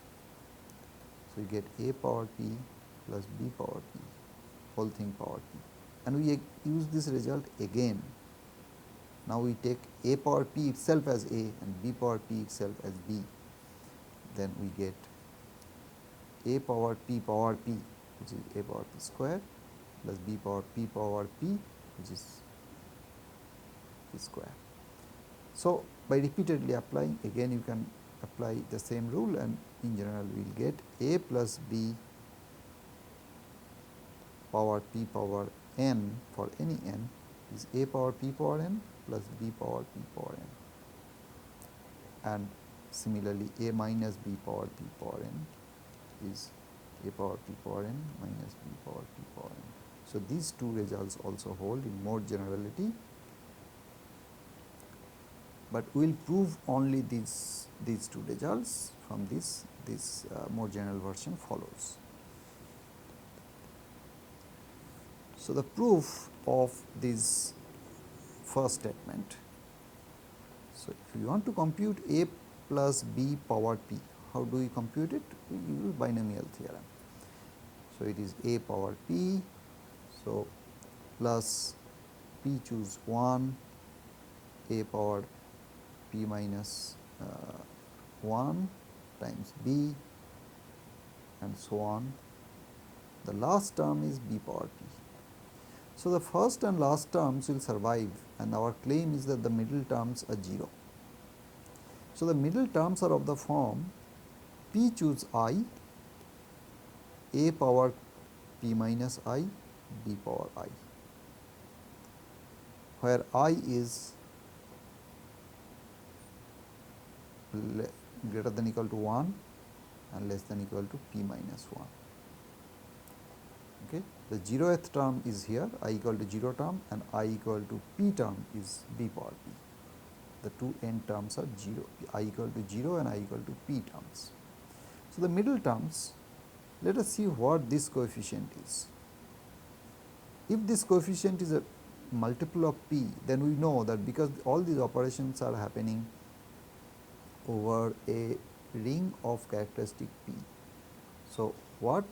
So, we get A power P plus B power P, whole thing power P, and we use this result again. Now, we take A power P itself as A and B power P itself as B, then we get A power P, which is A power P square, plus B power P, which is P square. So, by repeatedly applying, again you can apply the same rule, and in general we will get A plus B power P power n for any n is A power P power n plus B power P power n, and similarly A minus B power P power n is A power P power n minus B power P power n. So, these two results also hold in more generality, but we will prove only these two results from this more general version follows. So, the proof of this first statement. So, if you want to compute A plus B power P, how do we compute it? We use binomial theorem. So, it is A power P, so plus P choose 1, A power P minus 1 times B, and so on. The last term is B power P. So, the first and last terms will survive, and our claim is that the middle terms are 0. So, the middle terms are of the form P choose I, A power P minus I, B power I, where I is greater than equal to 1 and less than equal to P minus 1. Okay. The 0th term is here, I equal to 0 term, and I equal to P term is B power P. The two end terms are 0, I equal to 0 and I equal to P terms. So, the middle terms, let us see what this coefficient is. If this coefficient is a multiple of P, then we know that because all these operations are happening over a ring of characteristic P. So, what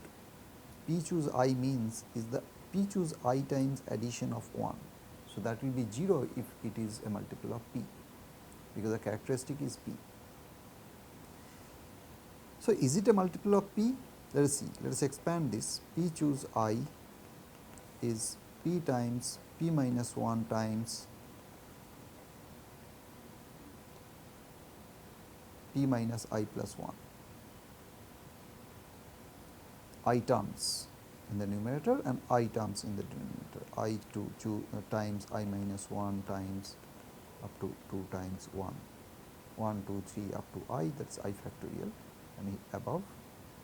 P choose I means is the p choose I times addition of 1. So, that will be 0 if it is a multiple of p, because the characteristic is p. So, is it a multiple of p? Let us see, let us expand this. P choose I is p times p minus 1 times p minus I plus 1, I terms in the numerator and I terms in the denominator, I times I minus 1 times up to 2 times 1, 1, 2, 3 up to I, that is I factorial, and above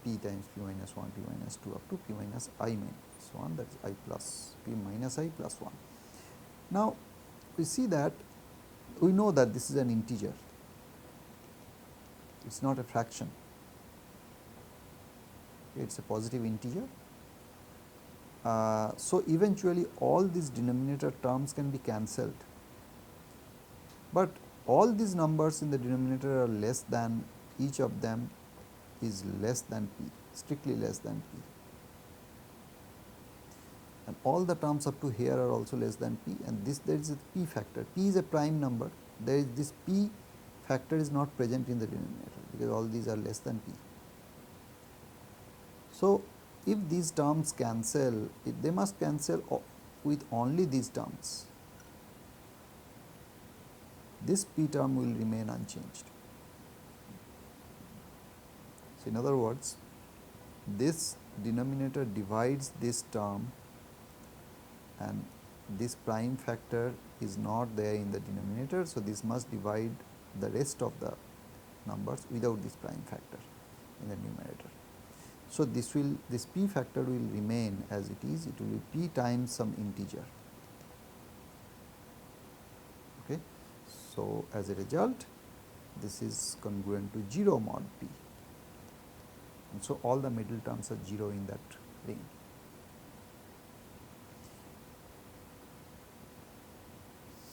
p times p minus 1, p minus 2 up to p minus I minus 1, that is I plus p minus I plus 1. Now, we see that we know that this is an integer, it is not a fraction, it is a positive integer. So, eventually all these denominator terms can be cancelled, but all these numbers in the denominator are less than, each of them is less than p, strictly less than p, and all the terms up to here are also less than p, and this, there is a p factor. P is a prime number, there is this p factor is not present in the denominator because all these are less than p. So, if these terms cancel, they must cancel with only these terms, this p term will remain unchanged. So, in other words, this denominator divides this term and this prime factor is not there in the denominator. So, this must divide the rest of the numbers without this prime factor in the numerator. So, this p factor will remain as it is, it will be p times some integer. Okay. So, as a result, this is congruent to 0 mod p, and so all the middle terms are 0 in that ring.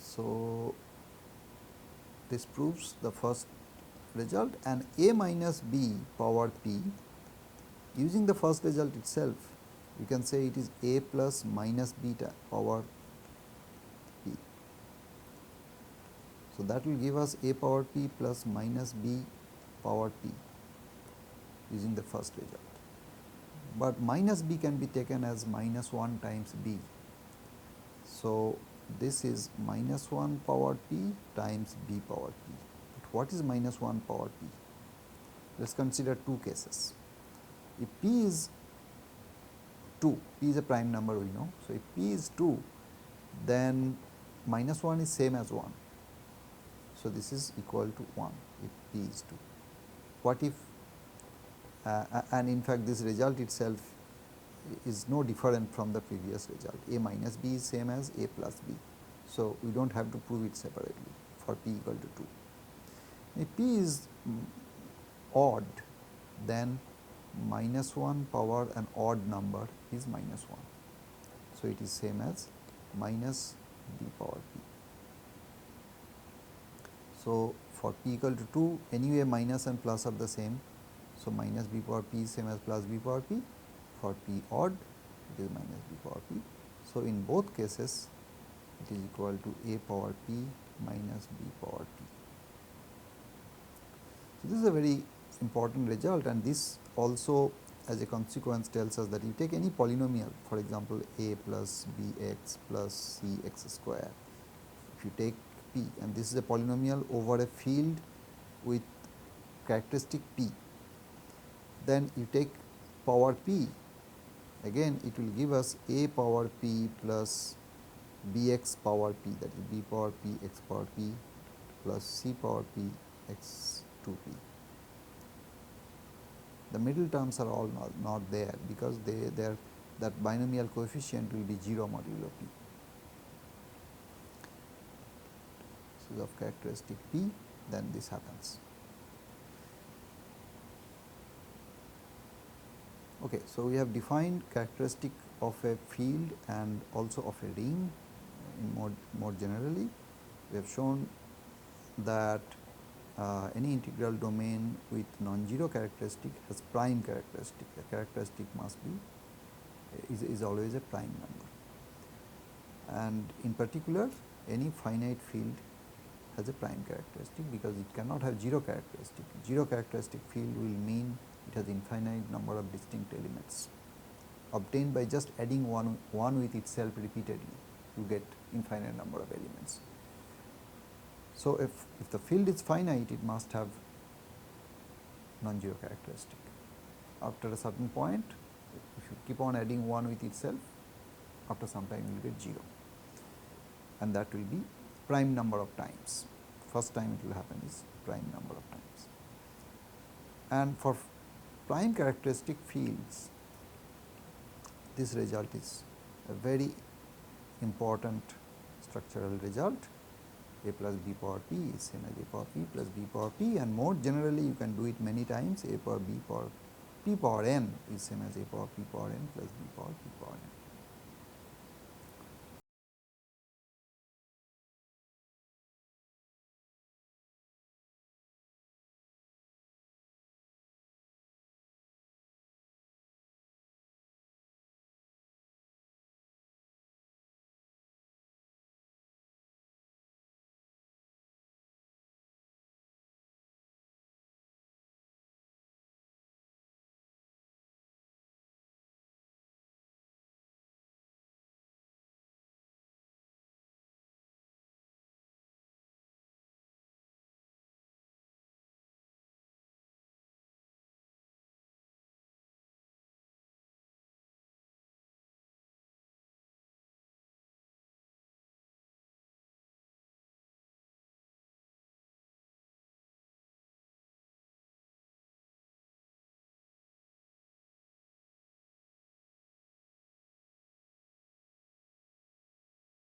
So, this proves the first result, and a minus b power p, using the first result itself, you can say it is a plus minus beta power p. So, that will give us a power p plus minus b power p using the first result, but minus b can be taken as minus 1 times b. So, this is minus 1 power p times b power p. But what is minus 1 power p? Let us consider two cases. If p is 2, p is a prime number we know. So, if p is 2, then minus 1 is same as 1. So, this is equal to 1 if p is 2. What if, and in fact, this result itself is no different from the previous result, a minus b is same as a plus b. So, we do not have to prove it separately for p equal to 2. If p is odd, then minus 1 power an odd number is minus 1. So, it is same as minus b power p. So, for p equal to 2, anyway minus and plus are the same. So, minus b power p is same as plus b power p. For p odd, it is minus b power p. So, in both cases, it is equal to a power p minus b power p. So, this is a very important result, and this also as a consequence tells us that you take any polynomial, for example, a plus bx plus cx square, if you take p and this is a polynomial over a field with characteristic p, then you take power p, again it will give us a power p plus bx power p, that is b power p x power p plus c power p x 2p. The middle terms are all not there because that binomial coefficient will be 0 modulo p. So, of characteristic p, then this happens. Okay, so, we have defined characteristic of a field and also of a ring in more generally. We have shown that any integral domain with non-zero characteristic has prime characteristic. A characteristic must be is always a prime number. and in particular any finite field has a prime characteristic because it cannot have zero characteristic. Zero characteristic field will mean it has infinite number of distinct elements obtained by just adding one with itself repeatedly. You get infinite number of elements. So, if the field is finite, it must have non-zero characteristic. After a certain point, if you keep on adding one with itself, after some time you will get 0, and that will be prime number of times. First time it will happen is prime number of times. And for prime characteristic fields, this result is a very important structural result. A plus b power p is same as a power p plus b power p, and more generally you can do it many times. A power b power p power n is same as a power p power n plus b power p power n.